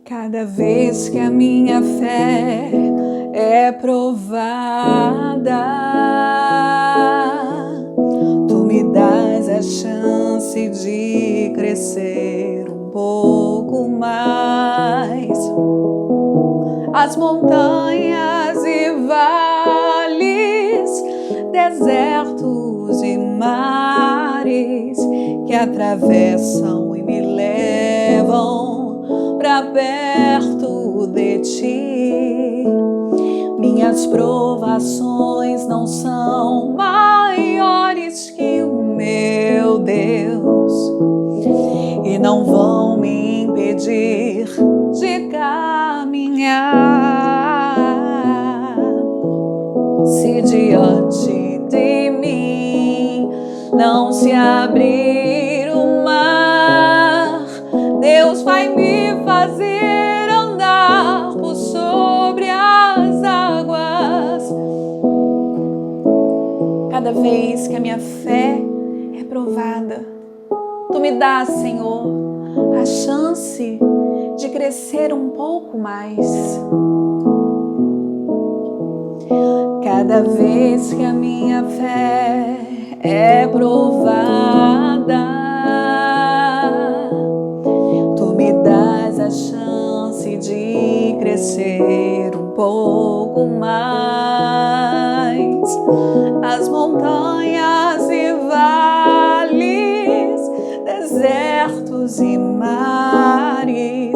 Cada vez que a minha fé é provada, tu me dás a chance de crescer um pouco mais. As montanhas e vales, desertos e mares que atravessam e me levam pra perto de ti. Minhas provações não são maiores que o meu Deus e não vão me impedir de caminhar. Se diante de mim não se abrir o mar, Deus vai me fazer andar por sobre as águas. Cada vez que a minha fé é provada, tu me dás, Senhor, a chance de crescer um pouco mais. Cada vez que a minha fé é provada, tu me dás a chance de crescer um pouco mais. As montanhas e vales, desertos e mares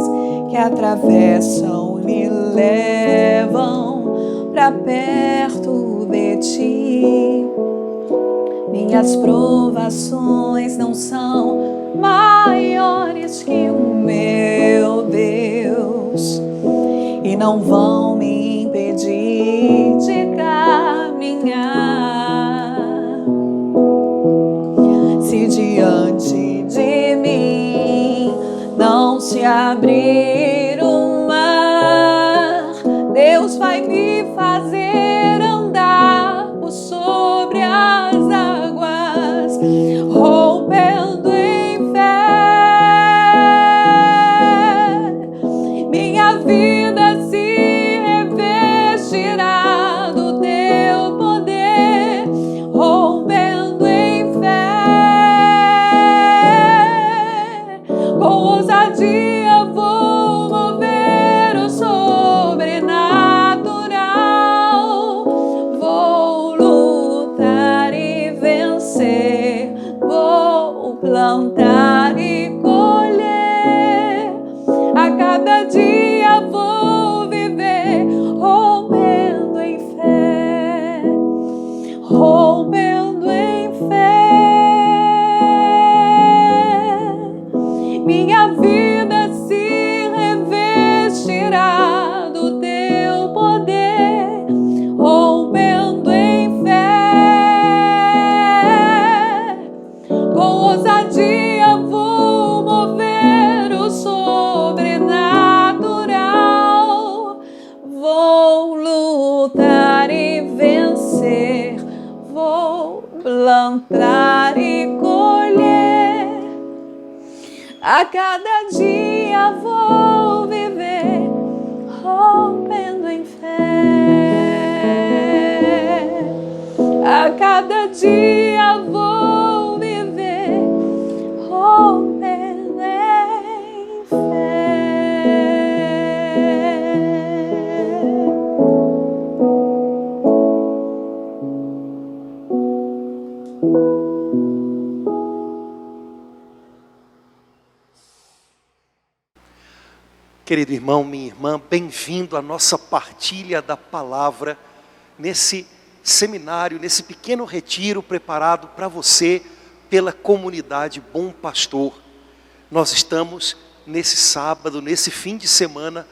que atravessam e me levam pra perto de ti. Minhas provações não são maiores que o meu Deus e não vão me impedir de caminhar. Se diante de mim não se abrir o mar, Deus vai me fazer andar por sobre as águas, rompendo em fé. Minha vida se revestirá do teu poder, rompendo em fé. Com ousadia vou mover o sobrenatural, vou lutar e vencer, vou plantar e colher. A cada dia vou viver rompendo em fé, rompendo em fé. Minha vida se revestirá do teu poder, rompendo em fé. Com ousadia vou mover o sobrenatural, vou lutar e vencer, vou plantar e colher. A cada dia vou viver rompendo em fé. A cada dia vou viver rompendo em fé. Querido irmão, minha irmã, bem-vindo à nossa partilha da palavra, nesse seminário, nesse pequeno retiro preparado para você pela comunidade Bom Pastor. Nós estamos nesse sábado, nesse fim de semana,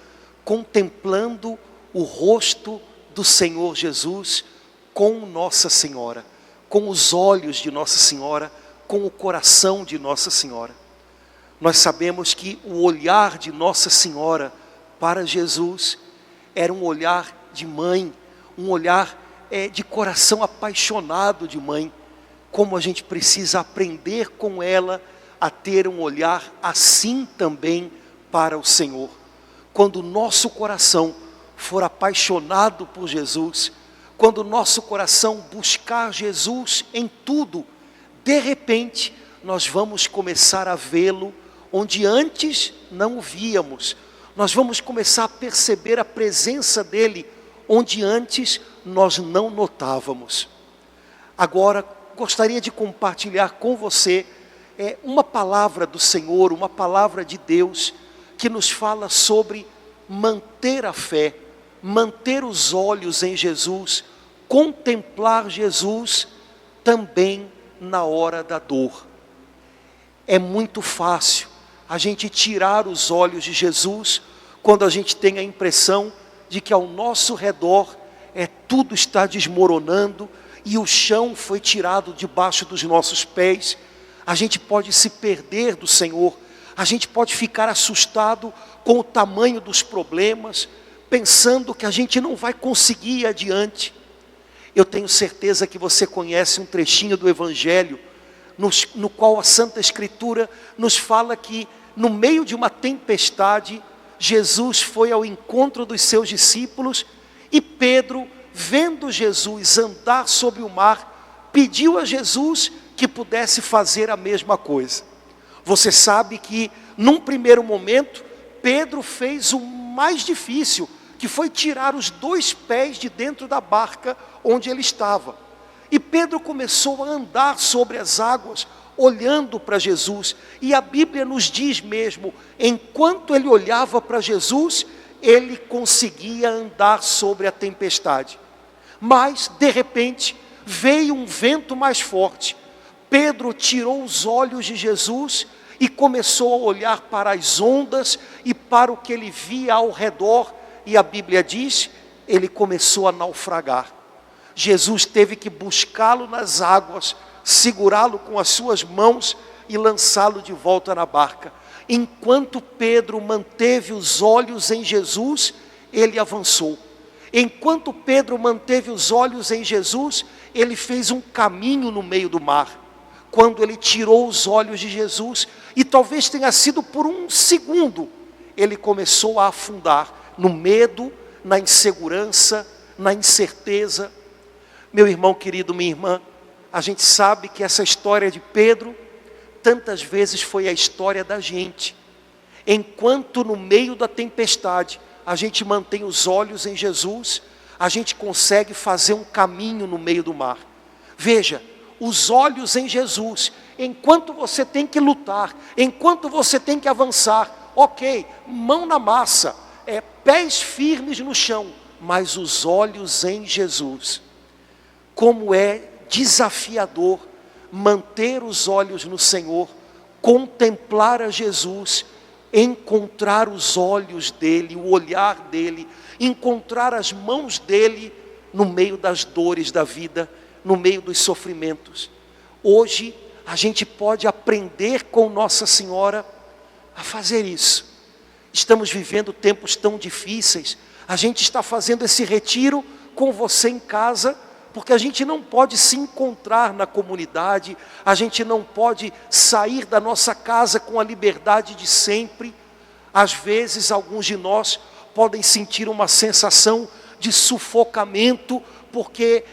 contemplando o rosto do Senhor Jesus com Nossa Senhora, com os olhos de Nossa Senhora, com o coração de Nossa Senhora. Nós sabemos que o olhar de Nossa Senhora para Jesus era um olhar de mãe, um olhar de coração apaixonado de mãe. Como a gente precisa aprender com ela a ter um olhar assim também para o Senhor. Quando o nosso coração for apaixonado por Jesus, quando o nosso coração buscar Jesus em tudo, de repente nós vamos começar a vê-lo onde antes não o víamos. Nós vamos começar a perceber a presença dele onde antes nós não notávamos. Agora, gostaria de compartilhar com você uma palavra do Senhor, uma palavra de Deus, que nos fala sobre manter a fé, manter os olhos em Jesus, contemplar Jesus também na hora da dor. É muito fácil a gente tirar os olhos de Jesus quando a gente tem a impressão de que ao nosso redor tudo está desmoronando e o chão foi tirado debaixo dos nossos pés. A gente pode se perder do Senhor, a gente pode ficar assustado com o tamanho dos problemas, pensando que a gente não vai conseguir ir adiante. Eu tenho certeza que você conhece um trechinho do Evangelho, no qual a Santa Escritura nos fala que no meio de uma tempestade, Jesus foi ao encontro dos seus discípulos e Pedro, vendo Jesus andar sobre o mar, pediu a Jesus que pudesse fazer a mesma coisa. Você sabe que num primeiro momento, Pedro fez o mais difícil, que foi tirar os 2 pés de dentro da barca onde ele estava. E Pedro começou a andar sobre as águas, olhando para Jesus. E a Bíblia nos diz mesmo, enquanto ele olhava para Jesus, ele conseguia andar sobre a tempestade. Mas, de repente, veio um vento mais forte. Pedro tirou os olhos de Jesus e começou a olhar para as ondas e para o que ele via ao redor. E a Bíblia diz, ele começou a naufragar. Jesus teve que buscá-lo nas águas, segurá-lo com as suas mãos e lançá-lo de volta na barca. Enquanto Pedro manteve os olhos em Jesus, ele avançou. Enquanto Pedro manteve os olhos em Jesus, ele fez um caminho no meio do mar. Quando ele tirou os olhos de Jesus, e talvez tenha sido por um segundo, ele começou a afundar no medo, na insegurança, na incerteza. Meu irmão querido, minha irmã, a gente sabe que essa história de Pedro, tantas vezes foi a história da gente. Enquanto no meio da tempestade, a gente mantém os olhos em Jesus, a gente consegue fazer um caminho no meio do mar. Veja, os olhos em Jesus, enquanto você tem que lutar, enquanto você tem que avançar, ok, mão na massa, pés firmes no chão, mas os olhos em Jesus. Como é desafiador manter os olhos no Senhor, contemplar a Jesus, encontrar os olhos dele, o olhar dele, encontrar as mãos dele no meio das dores da vida, no meio dos sofrimentos. Hoje a gente pode aprender com Nossa Senhora a fazer isso. Estamos vivendo tempos tão difíceis, a gente está fazendo esse retiro com você em casa, porque a gente não pode se encontrar na comunidade, a gente não pode sair da nossa casa com a liberdade de sempre. Às vezes alguns de nós podem sentir uma sensação de sufocamento, porque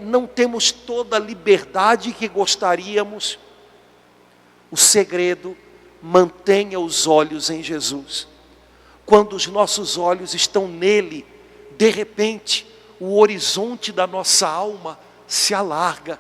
não temos toda a liberdade que gostaríamos. O segredo, mantenha os olhos em Jesus. Quando os nossos olhos estão nele, de repente, o horizonte da nossa alma se alarga.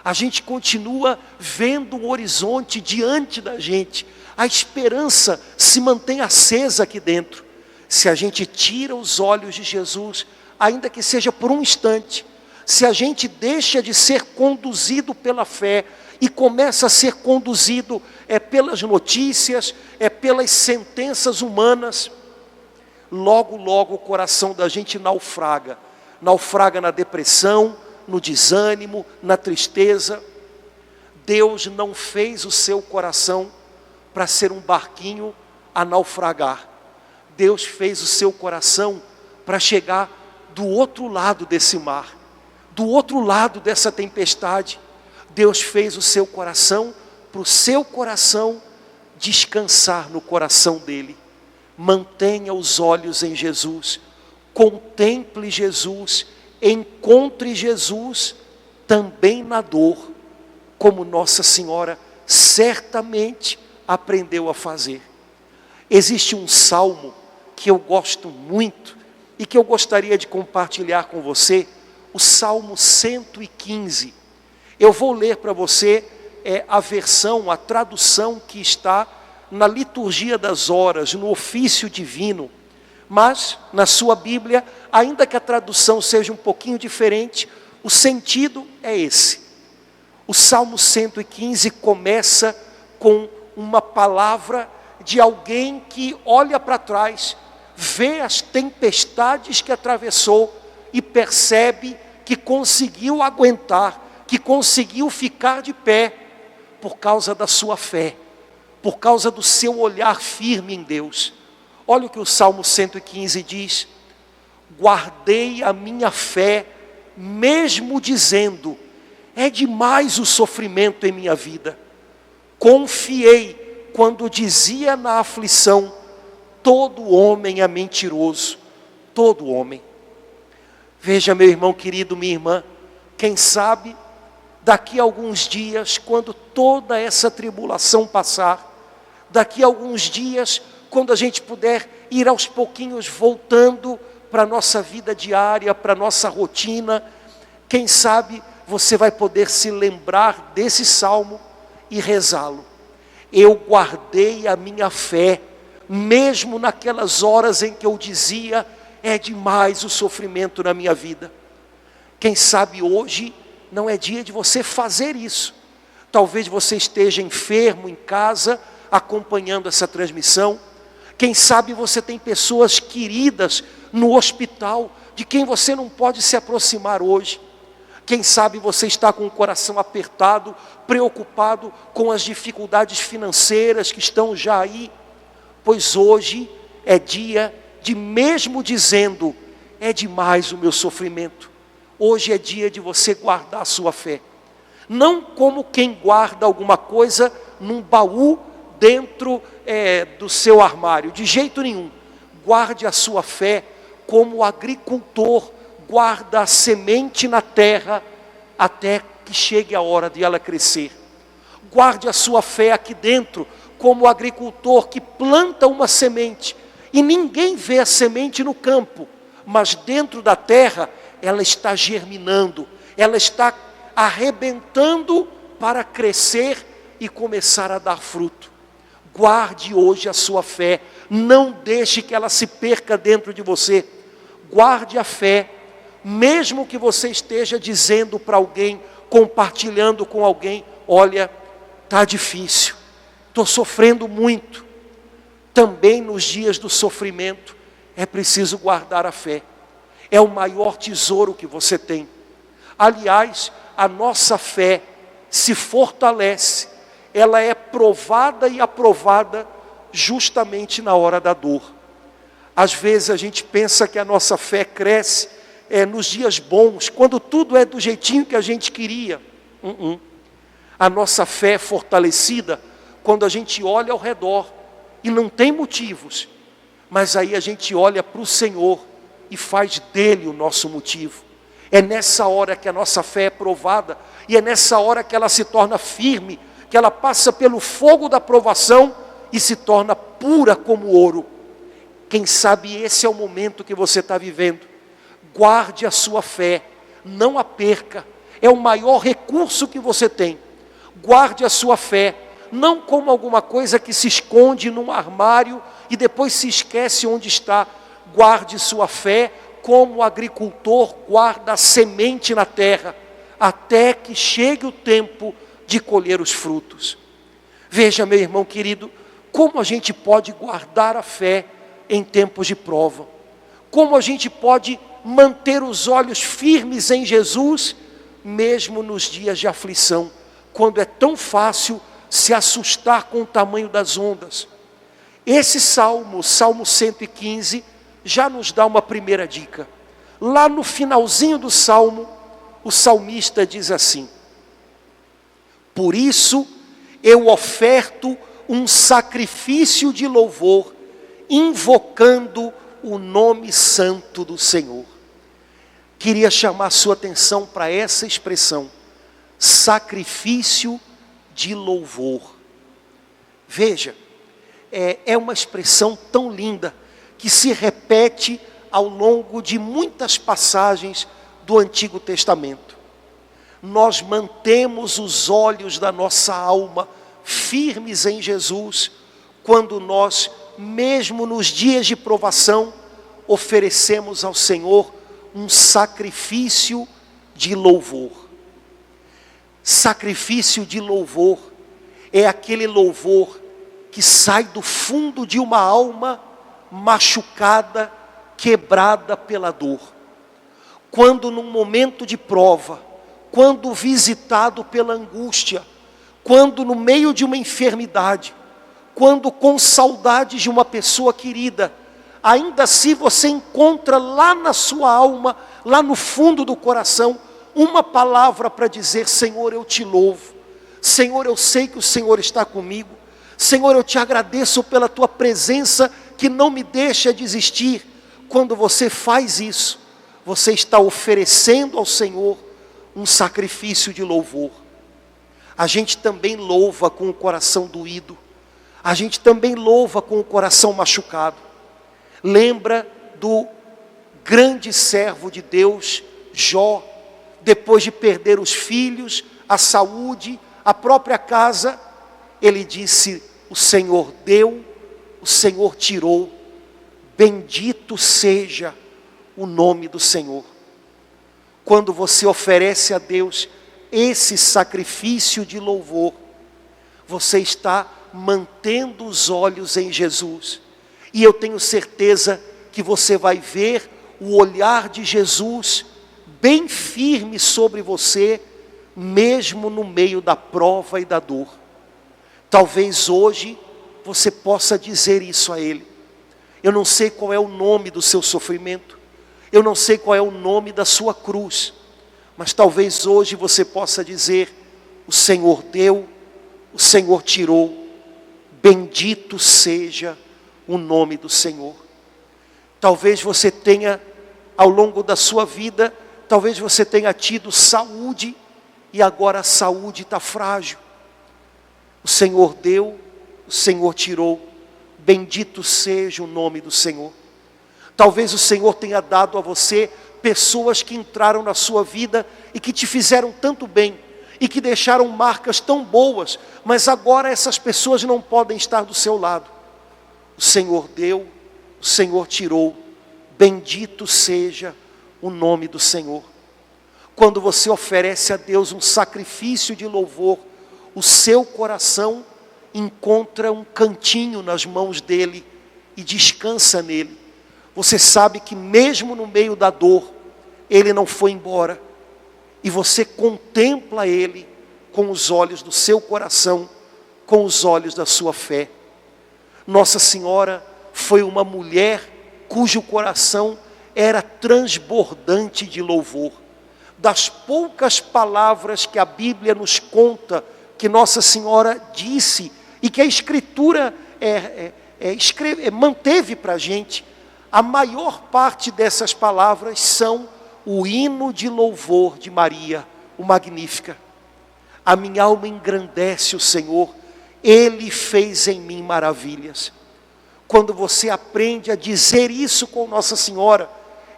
A gente continua vendo o horizonte diante da gente. A esperança se mantém acesa aqui dentro. Se a gente tira os olhos de Jesus, ainda que seja por um instante, se a gente deixa de ser conduzido pela fé e começa a ser conduzido pelas notícias, pelas sentenças humanas, logo, logo o coração da gente naufraga na depressão, no desânimo, na tristeza. Deus não fez o seu coração para ser um barquinho a naufragar. Deus fez o seu coração para chegar do outro lado desse mar, do outro lado dessa tempestade. Deus fez o seu coração para o seu coração descansar no coração dele. Mantenha os olhos em Jesus, contemple Jesus, encontre Jesus também na dor, como Nossa Senhora certamente aprendeu a fazer. Existe um salmo que eu gosto muito e que eu gostaria de compartilhar com você, o Salmo 115. Eu vou ler para você a versão, a tradução que está na liturgia das horas, no ofício divino, mas na sua Bíblia, ainda que a tradução seja um pouquinho diferente, o sentido é esse. O Salmo 115 começa com uma palavra de alguém que olha para trás, vê as tempestades que atravessou e percebe que conseguiu aguentar, que conseguiu ficar de pé por causa da sua fé, por causa do seu olhar firme em Deus. Olha o que o Salmo 115 diz: guardei a minha fé, mesmo dizendo, é demais o sofrimento em minha vida. Confiei quando dizia na aflição, todo homem é mentiroso, todo homem. Veja, meu irmão querido, minha irmã, quem sabe daqui a alguns dias, quando toda essa tribulação passar, daqui a alguns dias, quando a gente puder ir aos pouquinhos voltando para a nossa vida diária, para a nossa rotina, quem sabe você vai poder se lembrar desse salmo e rezá-lo. Eu guardei a minha fé, mesmo naquelas horas em que eu dizia, é demais o sofrimento na minha vida. Quem sabe hoje não é dia de você fazer isso. Talvez você esteja enfermo em casa, acompanhando essa transmissão. Quem sabe você tem pessoas queridas no hospital, de quem você não pode se aproximar hoje. Quem sabe você está com o coração apertado, preocupado com as dificuldades financeiras que estão já aí. Pois hoje é dia de, mesmo dizendo, é demais o meu sofrimento, hoje é dia de você guardar a sua fé. Não como quem guarda alguma coisa num baú dentro do seu armário, de jeito nenhum. Guarde a sua fé como o agricultor guarda a semente na terra até que chegue a hora de ela crescer. Guarde a sua fé aqui dentro como o agricultor que planta uma semente e ninguém vê a semente no campo, mas dentro da terra ela está germinando, ela está arrebentando para crescer e começar a dar fruto. Guarde hoje a sua fé, não deixe que ela se perca dentro de você. Guarde a fé, mesmo que você esteja dizendo para alguém, compartilhando com alguém, olha, está difícil, estou sofrendo muito. Também nos dias do sofrimento é preciso guardar a fé. É o maior tesouro que você tem. Aliás, a nossa fé se fortalece, ela é provada e aprovada justamente na hora da dor. Às vezes a gente pensa que a nossa fé cresce nos dias bons, quando tudo é do jeitinho que a gente queria. A nossa fé é fortalecida quando a gente olha ao redor e não tem motivos, mas aí a gente olha para o Senhor e faz dele o nosso motivo. É nessa hora que a nossa fé é provada, e é nessa hora que ela se torna firme, que ela passa pelo fogo da provação e se torna pura como ouro. Quem sabe esse é o momento que você está vivendo. Guarde a sua fé, não a perca, é o maior recurso que você tem. Guarde a sua fé, não como alguma coisa que se esconde num armário e depois se esquece onde está. Guarde sua fé como o agricultor guarda a semente na terra, até que chegue o tempo de colher os frutos. Veja, meu irmão querido, como a gente pode guardar a fé em tempos de prova. Como a gente pode manter os olhos firmes em Jesus, mesmo nos dias de aflição, quando é tão fácil se assustar com o tamanho das ondas. Esse salmo, o Salmo 115, já nos dá uma primeira dica. Lá no finalzinho do salmo, o salmista diz assim: por isso eu oferto um sacrifício de louvor, invocando o nome santo do Senhor. Queria chamar sua atenção para essa expressão, sacrifício de louvor. Veja, é uma expressão tão linda, que se repete ao longo de muitas passagens do Antigo Testamento. Nós mantemos os olhos da nossa alma firmes em Jesus, quando nós, mesmo nos dias de provação, oferecemos ao Senhor um sacrifício de louvor. Sacrifício de louvor é aquele louvor que sai do fundo de uma alma machucada, quebrada pela dor. Quando num momento de prova, quando visitado pela angústia, quando no meio de uma enfermidade, quando com saudades de uma pessoa querida, ainda assim você encontra lá na sua alma, lá no fundo do coração, uma palavra para dizer: Senhor, eu te louvo. Senhor, eu sei que o Senhor está comigo. Senhor, eu te agradeço pela tua presença que não me deixa desistir. Quando você faz isso, você está oferecendo ao Senhor um sacrifício de louvor. A gente também louva com o coração doído. A gente também louva com o coração machucado. Lembra do grande servo de Deus, Jó, depois de perder os filhos, a saúde, a própria casa, ele disse: o Senhor deu, o Senhor tirou, bendito seja o nome do Senhor. Quando você oferece a Deus esse sacrifício de louvor, você está mantendo os olhos em Jesus. E eu tenho certeza que você vai ver o olhar de Jesus bem firme sobre você, mesmo no meio da prova e da dor. Talvez hoje você possa dizer isso a Ele. Eu não sei qual é o nome do seu sofrimento, eu não sei qual é o nome da sua cruz, mas talvez hoje você possa dizer: o Senhor deu, o Senhor tirou, bendito seja o nome do Senhor. Talvez você tenha, ao longo da sua vida, talvez você tenha tido saúde, e agora a saúde está frágil. O Senhor deu, o Senhor tirou, bendito seja o nome do Senhor. Talvez o Senhor tenha dado a você pessoas que entraram na sua vida e que te fizeram tanto bem, e que deixaram marcas tão boas, mas agora essas pessoas não podem estar do seu lado. O Senhor deu, o Senhor tirou, bendito seja o nome do Senhor. Quando você oferece a Deus um sacrifício de louvor, o seu coração encontra um cantinho nas mãos dEle e descansa nele. Você sabe que mesmo no meio da dor, Ele não foi embora, e você contempla Ele com os olhos do seu coração, com os olhos da sua fé. Nossa Senhora foi uma mulher cujo coração era transbordante de louvor. Das poucas palavras que a Bíblia nos conta, que Nossa Senhora disse, e que a Escritura manteve para a gente, a maior parte dessas palavras são o hino de louvor de Maria, o Magnífica. A minha alma engrandece o Senhor, Ele fez em mim maravilhas. Quando você aprende a dizer isso com Nossa Senhora,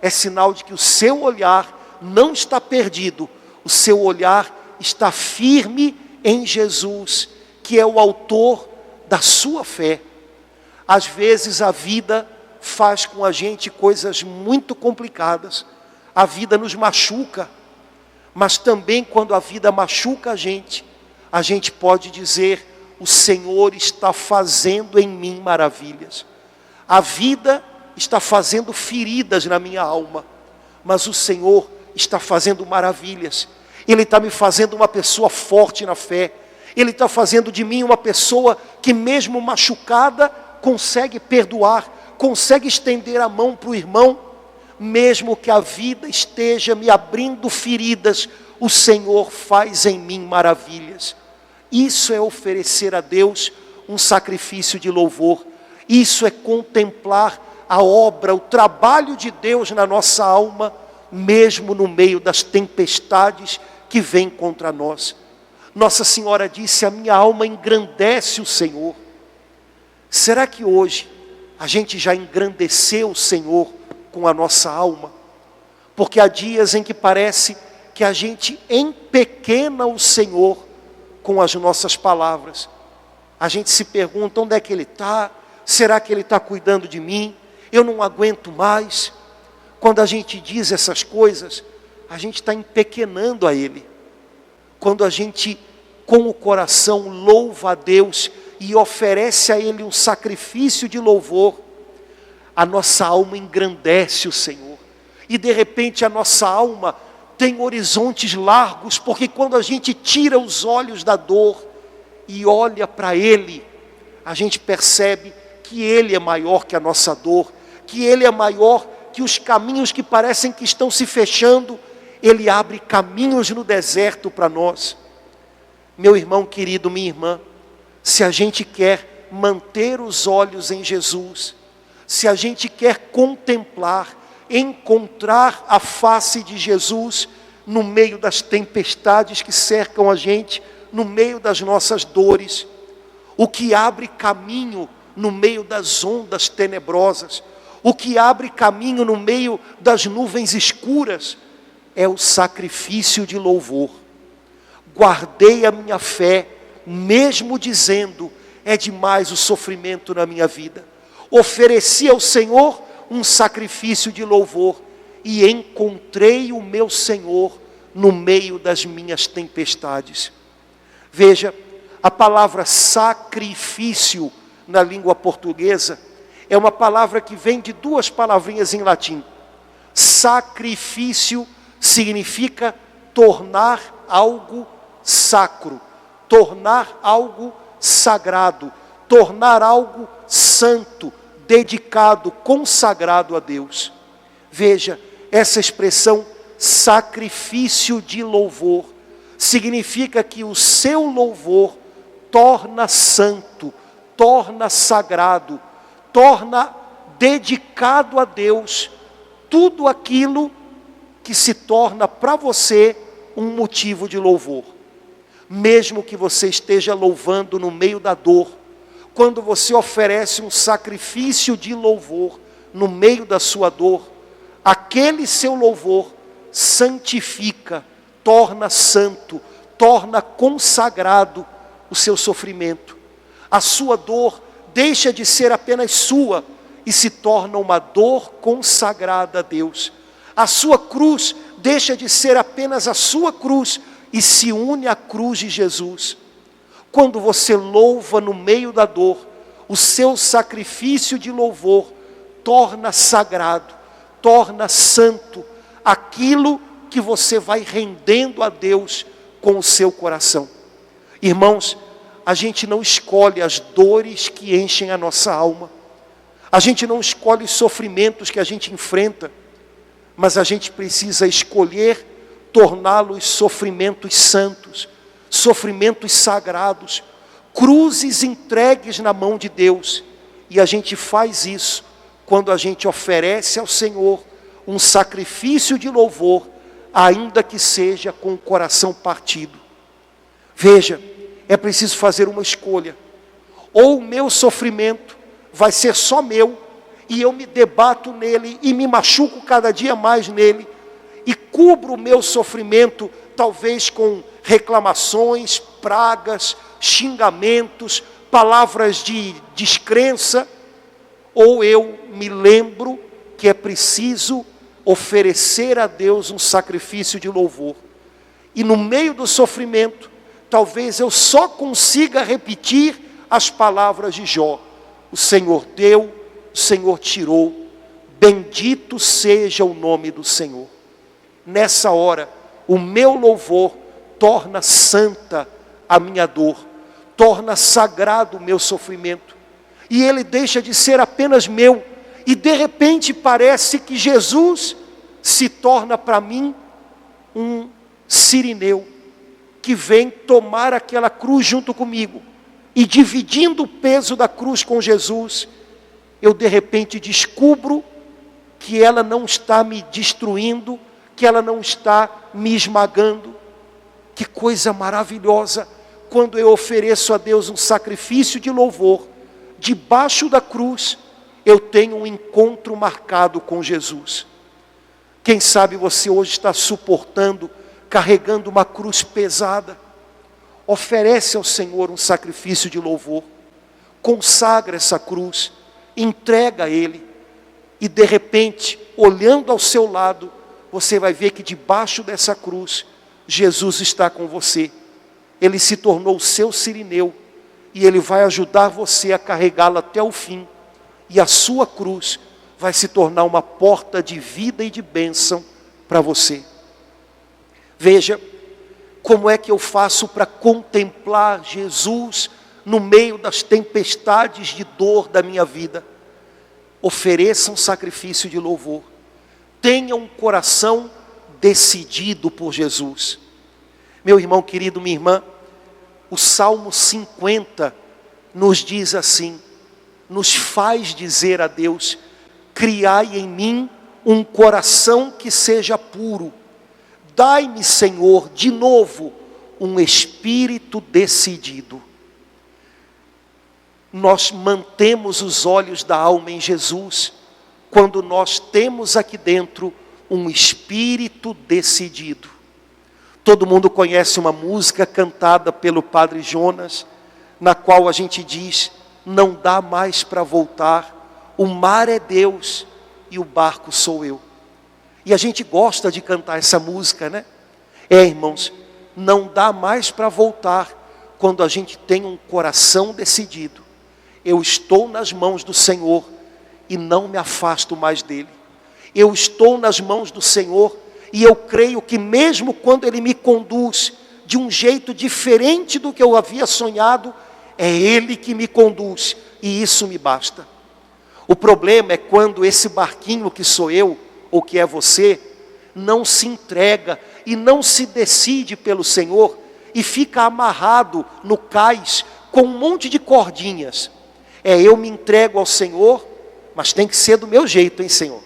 é sinal de que o seu olhar não está perdido, o seu olhar está firme em Jesus, que é o autor da sua fé. Às vezes a vida faz com a gente coisas muito complicadas, a vida nos machuca, mas também quando a vida machuca a gente pode dizer: o Senhor está fazendo em mim maravilhas. A vida está fazendo feridas na minha alma, mas o Senhor está fazendo maravilhas. Ele está me fazendo uma pessoa forte na fé. Ele está fazendo de mim uma pessoa que, mesmo machucada, consegue perdoar, consegue estender a mão para o irmão, mesmo que a vida esteja me abrindo feridas, o Senhor faz em mim maravilhas. Isso é oferecer a Deus um sacrifício de louvor. Isso é contemplar a obra, o trabalho de Deus na nossa alma, mesmo no meio das tempestades que vêm contra nós. Nossa Senhora disse: a minha alma engrandece o Senhor. Será que hoje a gente já engrandeceu o Senhor com a nossa alma? Porque há dias em que parece que a gente empequena o Senhor com as nossas palavras. A gente se pergunta: onde é que Ele está? Será que Ele está cuidando de mim? Eu não aguento mais. Quando a gente diz essas coisas, a gente está empequenando a Ele. Quando a gente, com o coração, louva a Deus e oferece a Ele um sacrifício de louvor, a nossa alma engrandece o Senhor. E de repente a nossa alma tem horizontes largos, porque quando a gente tira os olhos da dor e olha para Ele, a gente percebe que Ele é maior que a nossa dor, que Ele é maior que os caminhos que parecem que estão se fechando. Ele abre caminhos no deserto para nós. Meu irmão querido, minha irmã, se a gente quer manter os olhos em Jesus, se a gente quer contemplar, encontrar a face de Jesus no meio das tempestades que cercam a gente, no meio das nossas dores, o que abre caminho no meio das ondas tenebrosas, o que abre caminho no meio das nuvens escuras, é o sacrifício de louvor. Guardei a minha fé, mesmo dizendo: é demais o sofrimento na minha vida. Ofereci ao Senhor um sacrifício de louvor e encontrei o meu Senhor no meio das minhas tempestades. Veja, a palavra sacrifício na língua portuguesa é uma palavra que vem de duas palavrinhas em latim. Sacrifício significa tornar algo sacro, tornar algo sagrado, tornar algo santo, dedicado, consagrado a Deus. Veja, essa expressão sacrifício de louvor significa que o seu louvor torna santo, torna sagrado, torna dedicado a Deus tudo aquilo que se torna para você um motivo de louvor. Mesmo que você esteja louvando no meio da dor, quando você oferece um sacrifício de louvor no meio da sua dor, aquele seu louvor santifica, torna santo, torna consagrado o seu sofrimento. A sua dor deixa de ser apenas sua e se torna uma dor consagrada a Deus. A sua cruz deixa de ser apenas a sua cruz e se une à cruz de Jesus. Quando você louva no meio da dor, o seu sacrifício de louvor torna sagrado, torna santo aquilo que você vai rendendo a Deus com o seu coração. Irmãos, a gente não escolhe as dores que enchem a nossa alma, a gente não escolhe os sofrimentos que a gente enfrenta, mas a gente precisa escolher torná-los sofrimentos santos, sofrimentos sagrados, cruzes entregues na mão de Deus. E a gente faz isso quando a gente oferece ao Senhor um sacrifício de louvor, ainda que seja com o coração partido. Veja, é preciso fazer uma escolha. Ou o meu sofrimento vai ser só meu, e eu me debato nele e me machuco cada dia mais nele, e cubro o meu sofrimento talvez com reclamações, pragas, xingamentos, palavras de descrença, ou eu me lembro que é preciso oferecer a Deus um sacrifício de louvor. E no meio do sofrimento, talvez eu só consiga repetir as palavras de Jó: o Senhor deu, o Senhor tirou, bendito seja o nome do Senhor. Nessa hora, o meu louvor torna santa a minha dor, torna sagrado o meu sofrimento. e ele deixa de ser apenas meu, e de repente parece que Jesus se torna para mim um sirineu, que vem tomar aquela cruz junto comigo, e dividindo o peso da cruz com Jesus, eu de repente descubro que ela não está me destruindo, que ela não está me esmagando. Que coisa maravilhosa, quando eu ofereço a Deus um sacrifício de louvor, debaixo da cruz, eu tenho um encontro marcado com Jesus. Quem sabe você hoje está suportando, carregando uma cruz pesada. Oferece ao Senhor um sacrifício de louvor, consagra essa cruz, entrega a Ele, e de repente, olhando ao seu lado, você vai ver que debaixo dessa cruz, Jesus está com você. Ele se tornou o seu sirineu, e Ele vai ajudar você a carregá-la até o fim, e a sua cruz vai se tornar uma porta de vida e de bênção para você. Veja, como é que eu faço para contemplar Jesus no meio das tempestades de dor da minha vida? Ofereça um sacrifício de louvor. Tenha um coração decidido por Jesus. Meu irmão querido, minha irmã, o Salmo 50 nos diz assim, nos faz dizer a Deus: criai em mim um coração que seja puro. Dai-me, Senhor, de novo, um espírito decidido. Nós mantemos os olhos da alma em Jesus, quando nós temos aqui dentro um espírito decidido. Todo mundo conhece uma música cantada pelo Padre Jonas, na qual a gente diz: não dá mais para voltar, o mar é Deus e o barco sou eu. E a gente gosta de cantar essa música, né? Irmãos, não dá mais para voltar quando a gente tem um coração decidido. Eu estou nas mãos do Senhor e não me afasto mais dele. Eu estou nas mãos do Senhor e eu creio que mesmo quando Ele me conduz de um jeito diferente do que eu havia sonhado, é Ele que me conduz e isso me basta. O problema é quando esse barquinho que sou eu, ou que é você, não se entrega e não se decide pelo Senhor e fica amarrado no cais com um monte de cordinhas. Eu me entrego ao Senhor, mas tem que ser do meu jeito, hein, Senhor?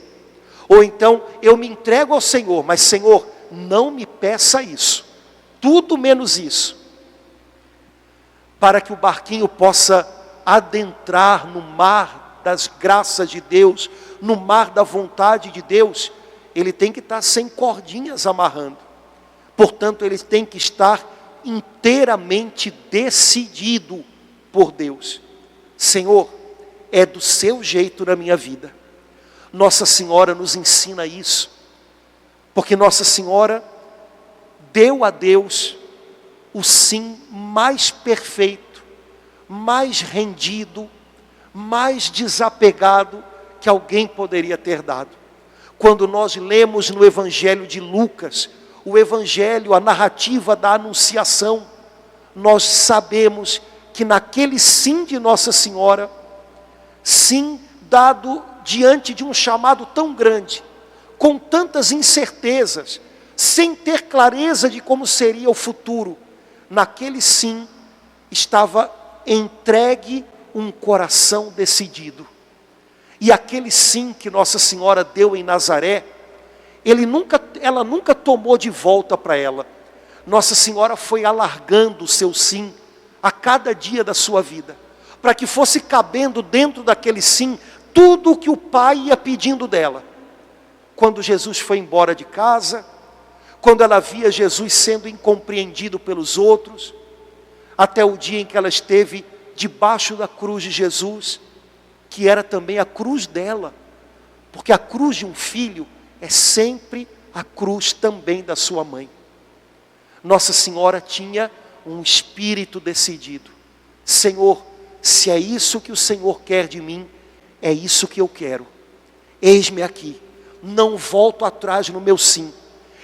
Ou então, eu me entrego ao Senhor, mas Senhor, não me peça isso, tudo menos isso. Para que o barquinho possa adentrar no mar das graças de Deus, no mar da vontade de Deus, ele tem que estar sem cordinhas amarrando. Portanto, ele tem que estar inteiramente decidido por Deus. Senhor, é do seu jeito na minha vida. Nossa Senhora nos ensina isso, porque Nossa Senhora deu a Deus o sim mais perfeito, mais rendido, mais desapegado que alguém poderia ter dado. Quando nós lemos no Evangelho de Lucas, o Evangelho, a narrativa da Anunciação, nós sabemos que naquele sim de Nossa Senhora, sim dado diante de um chamado tão grande, com tantas incertezas, sem ter clareza de como seria o futuro, naquele sim estava entregue um coração decidido. E aquele sim que Nossa Senhora deu em Nazaré, ela nunca tomou de volta para ela. Nossa Senhora foi alargando o seu sim a cada dia da sua vida, para que fosse cabendo dentro daquele sim tudo o que o Pai ia pedindo dela. Quando Jesus foi embora de casa, quando ela via Jesus sendo incompreendido pelos outros, até o dia em que ela esteve debaixo da cruz de Jesus, que era também a cruz dela, porque a cruz de um filho é sempre a cruz também da sua mãe. Nossa Senhora tinha um espírito decidido. Senhor, se é isso que o Senhor quer de mim, é isso que eu quero. Eis-me aqui, não volto atrás no meu sim.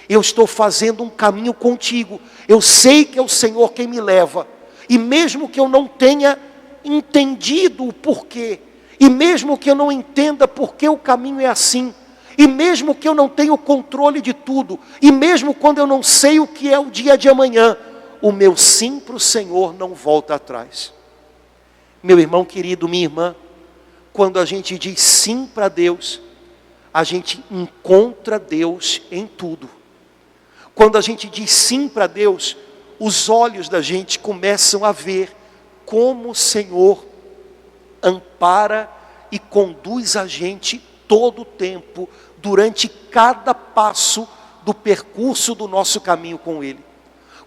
Eu estou fazendo um caminho contigo. Eu sei que é o Senhor quem me leva. E mesmo que eu não tenha entendido o porquê, e mesmo que eu não entenda por que o caminho é assim, e mesmo que eu não tenha o controle de tudo, e mesmo quando eu não sei o que é o dia de amanhã, o meu sim para o Senhor não volta atrás. Meu irmão querido, minha irmã, quando a gente diz sim para Deus, a gente encontra Deus em tudo. Quando a gente diz sim para Deus, os olhos da gente começam a ver como o Senhor ampara e conduz a gente todo o tempo, durante cada passo do percurso do nosso caminho com Ele.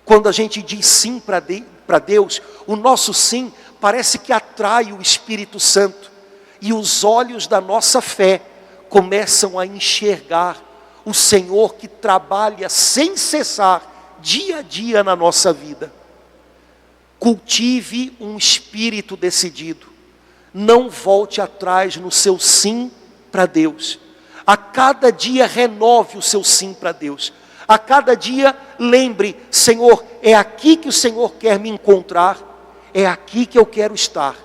Quando a gente diz sim para Deus, o nosso sim parece que atrai o Espírito Santo, e os olhos da nossa fé começam a enxergar o Senhor que trabalha sem cessar, dia a dia na nossa vida. Cultive um espírito decidido, não volte atrás no seu sim para Deus. A cada dia renove o seu sim para Deus. A cada dia lembre, Senhor, é aqui que o Senhor quer me encontrar, é aqui que eu quero estar.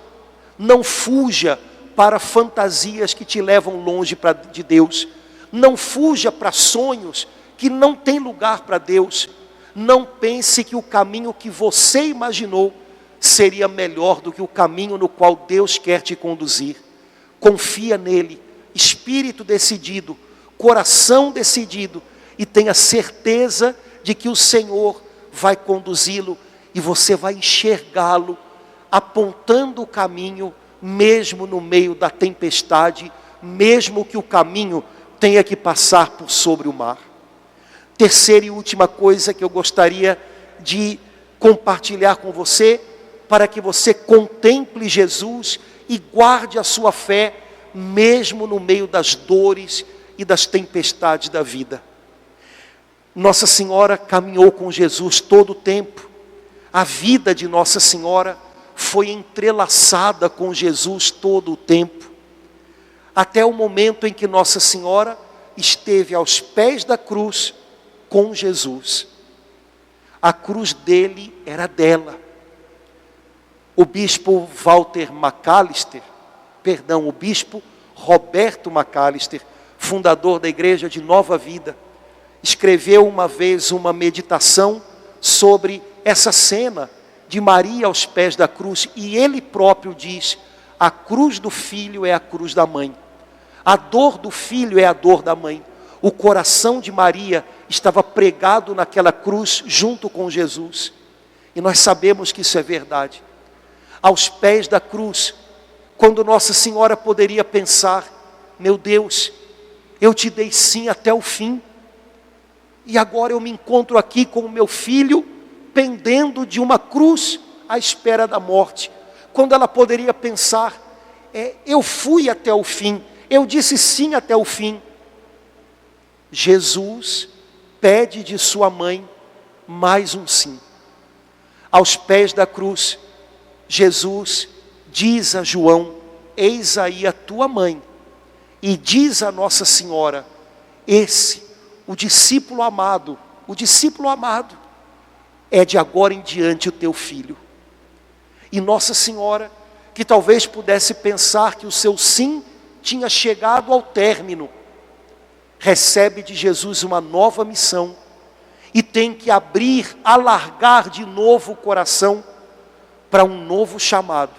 Não fuja para fantasias que te levam longe de Deus. Não fuja para sonhos que não têm lugar para Deus. Não pense que o caminho que você imaginou seria melhor do que o caminho no qual Deus quer te conduzir. Confia nele, espírito decidido, coração decidido, e tenha certeza de que o Senhor vai conduzi-lo e você vai enxergá-lo apontando o caminho, mesmo no meio da tempestade, mesmo que o caminho tenha que passar por sobre o mar. Terceira e última coisa que eu gostaria de compartilhar com você, para que você contemple Jesus e guarde a sua fé, mesmo no meio das dores e das tempestades da vida. Nossa Senhora caminhou com Jesus todo o tempo. A vida de Nossa Senhora foi entrelaçada com Jesus todo o tempo, até o momento em que Nossa Senhora esteve aos pés da cruz com Jesus. A cruz dele era dela. O bispo o bispo Roberto Macalister, fundador da Igreja de Nova Vida, escreveu uma vez uma meditação sobre essa cena de Maria aos pés da cruz, e ele próprio diz: a cruz do filho é a cruz da mãe, a dor do filho é a dor da mãe. O coração de Maria estava pregado naquela cruz junto com Jesus, e nós sabemos que isso é verdade. Aos pés da cruz, quando Nossa Senhora poderia pensar: meu Deus, eu te dei sim até o fim, e agora eu me encontro aqui com o meu filho pendendo de uma cruz à espera da morte. Quando ela poderia pensar: eu fui até o fim, eu disse sim até o fim. Jesus pede de sua mãe mais um sim. Aos pés da cruz, Jesus diz a João: eis aí a tua mãe. E diz a Nossa Senhora: o discípulo amado, é de agora em diante o teu filho. E Nossa Senhora, que talvez pudesse pensar que o seu sim tinha chegado ao término, recebe de Jesus uma nova missão, e tem que alargar de novo o coração para um novo chamado: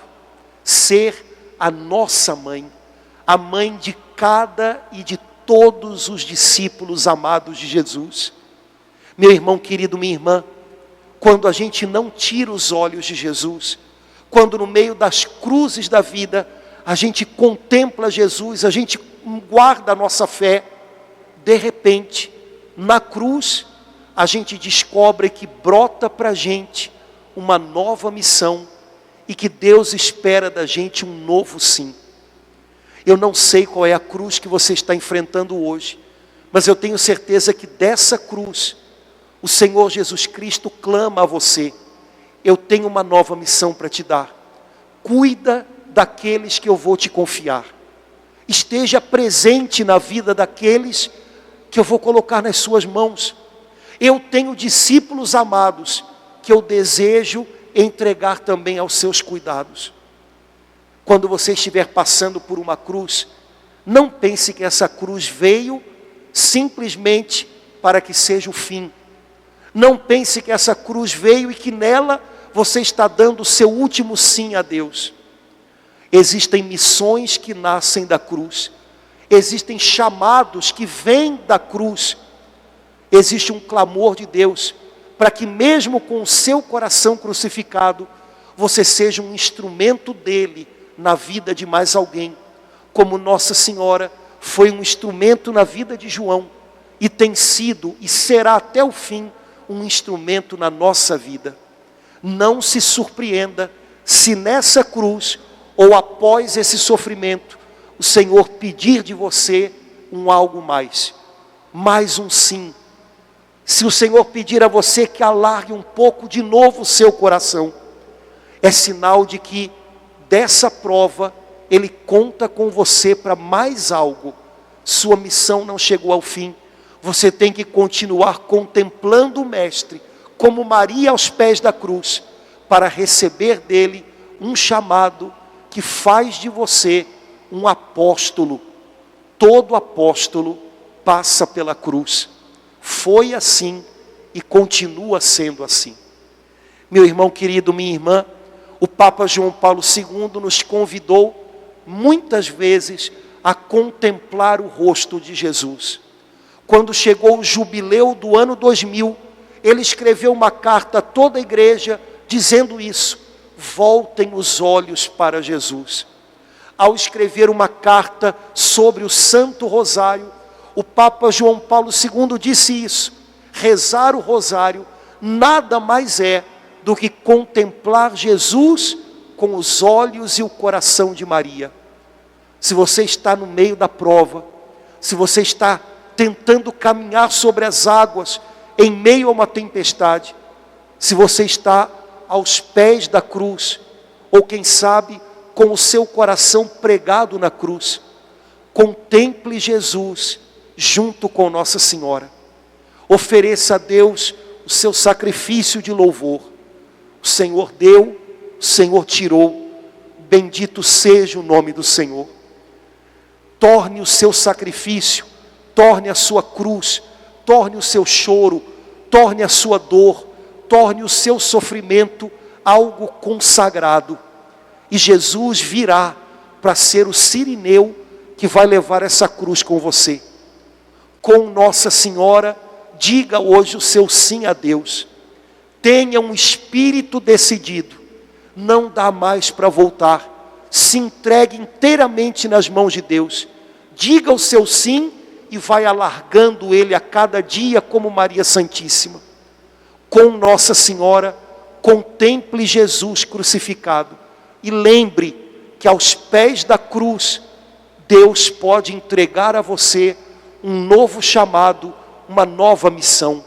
ser a nossa mãe, a mãe de cada e de todos os discípulos amados de Jesus. Meu irmão querido, minha irmã, quando a gente não tira os olhos de Jesus, quando no meio das cruzes da vida, a gente contempla Jesus, a gente guarda a nossa fé, de repente, na cruz, a gente descobre que brota para a gente uma nova missão, e que Deus espera da gente um novo sim. Eu não sei qual é a cruz que você está enfrentando hoje, mas eu tenho certeza que dessa cruz, o Senhor Jesus Cristo clama a você: eu tenho uma nova missão para te dar. Cuida daqueles que eu vou te confiar. Esteja presente na vida daqueles que eu vou colocar nas suas mãos. Eu tenho discípulos amados que eu desejo entregar também aos seus cuidados. Quando você estiver passando por uma cruz, não pense que essa cruz veio simplesmente para que seja o fim. Não pense que essa cruz veio e que nela você está dando o seu último sim a Deus. Existem missões que nascem da cruz. Existem chamados que vêm da cruz. Existe um clamor de Deus para que mesmo com o seu coração crucificado, você seja um instrumento dele na vida de mais alguém. Como Nossa Senhora foi um instrumento na vida de João e tem sido e será até o fim um instrumento na nossa vida. Não se surpreenda se nessa cruz ou após esse sofrimento o Senhor pedir de você um algo mais um sim. Se o Senhor pedir a você que alargue um pouco de novo o seu coração, é sinal de que dessa prova Ele conta com você para mais algo. Sua missão não chegou ao fim. Você tem que continuar contemplando o Mestre, como Maria aos pés da cruz, para receber dele um chamado que faz de você um apóstolo. Todo apóstolo passa pela cruz. Foi assim e continua sendo assim. Meu irmão querido, minha irmã, o Papa João Paulo II nos convidou muitas vezes a contemplar o rosto de Jesus. Quando chegou o jubileu do ano 2000, ele escreveu uma carta a toda a igreja dizendo isso: voltem os olhos para Jesus. Ao escrever uma carta sobre o Santo Rosário, o Papa João Paulo II disse isso: rezar o rosário nada mais é do que contemplar Jesus com os olhos e o coração de Maria. Se você está no meio da prova, se você está tentando caminhar sobre as águas em meio a uma tempestade, se você está aos pés da cruz, ou quem sabe com o seu coração pregado na cruz, contemple Jesus junto com Nossa Senhora. Ofereça a Deus o seu sacrifício de louvor. O Senhor deu, o Senhor tirou, bendito seja o nome do Senhor. Torne o seu sacrifício, torne a sua cruz, torne o seu choro, torne a sua dor, torne o seu sofrimento algo consagrado. E Jesus virá para ser o sirineu que vai levar essa cruz com você. Com Nossa Senhora, diga hoje o seu sim a Deus. Tenha um espírito decidido. Não dá mais para voltar. Se entregue inteiramente nas mãos de Deus. Diga o seu sim e vai alargando ele a cada dia como Maria Santíssima. Com Nossa Senhora, contemple Jesus crucificado. E lembre que aos pés da cruz, Deus pode entregar a você um novo chamado, uma nova missão.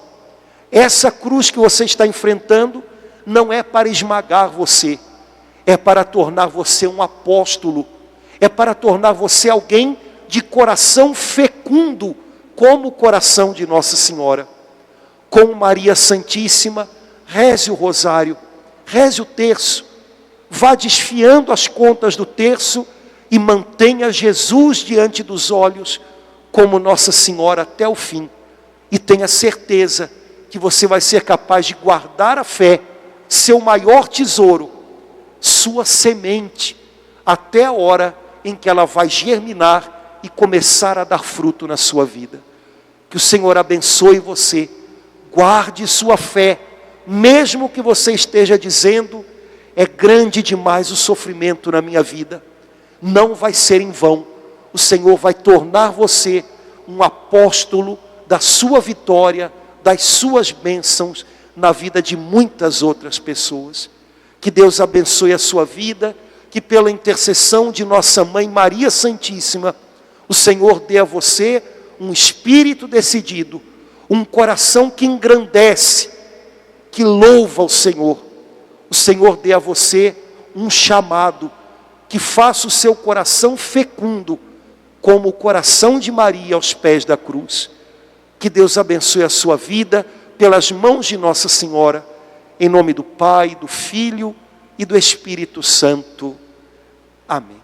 Essa cruz que você está enfrentando não é para esmagar você, é para tornar você um apóstolo, é para tornar você alguém de coração fecundo, como o coração de Nossa Senhora. Com Maria Santíssima, reze o rosário, reze o terço, vá desfiando as contas do terço e mantenha Jesus diante dos olhos, como Nossa Senhora até o fim. E tenha certeza que você vai ser capaz de guardar a fé, seu maior tesouro, sua semente, até a hora em que ela vai germinar e começar a dar fruto na sua vida. Que o Senhor abençoe você, guarde sua fé, mesmo que você esteja dizendo: é grande demais o sofrimento na minha vida. Não vai ser em vão. O Senhor vai tornar você um apóstolo da sua vitória, das suas bênçãos na vida de muitas outras pessoas. Que Deus abençoe a sua vida, que pela intercessão de nossa Mãe Maria Santíssima, o Senhor dê a você um espírito decidido, um coração que engrandece, que louva o Senhor. O Senhor dê a você um chamado, que faça o seu coração fecundo, como o coração de Maria aos pés da cruz. Que Deus abençoe a sua vida, pelas mãos de Nossa Senhora, em nome do Pai, do Filho e do Espírito Santo. Amém.